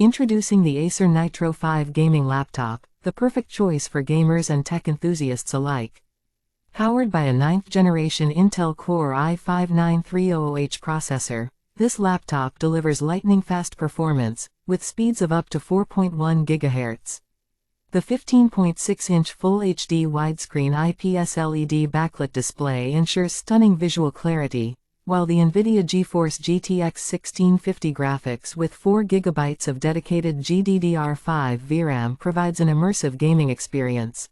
Introducing the Acer Nitro 5 gaming laptop, the perfect choice for gamers and tech enthusiasts alike. Powered by a 9th-generation Intel Core i5-9300H processor, this laptop delivers lightning-fast performance, with speeds of up to 4.1 GHz. The 15.6-inch Full HD widescreen IPS LED backlit display ensures stunning visual clarity, while the NVIDIA GeForce GTX 1650 graphics with 4 GB of dedicated GDDR4 VRAM provides an immersive gaming experience.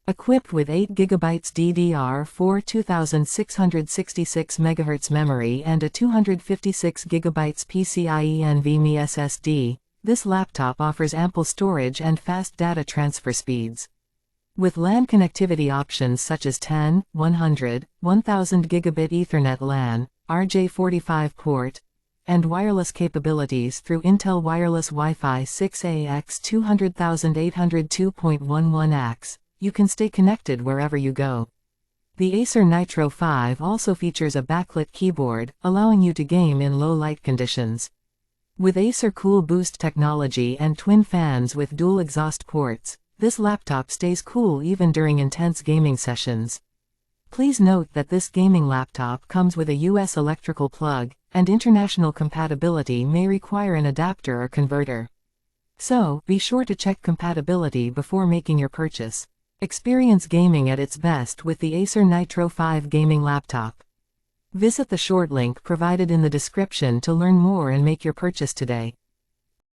Equipped with 8 GB DDR4 2666 MHz memory and a 256 GB PCIe NVMe SSD, this laptop offers ample storage and fast data transfer speeds. With LAN connectivity options such as 10, 100, 1000 gigabit Ethernet LAN, RJ45 port, and wireless capabilities through Intel Wireless Wi-Fi 6AX 200802.11ax, you can stay connected wherever you go. The Acer Nitro 5 also features a backlit keyboard, allowing you to game in low light conditions. With Acer Cool Boost technology and twin fans with dual exhaust ports, this laptop stays cool even during intense gaming sessions. Please note that this gaming laptop comes with a US electrical plug, and international compatibility may require an adapter or converter. So, be sure to check compatibility before making your purchase. Experience gaming at its best with the Acer Nitro 5 gaming laptop. Visit the short link provided in the description to learn more and make your purchase today.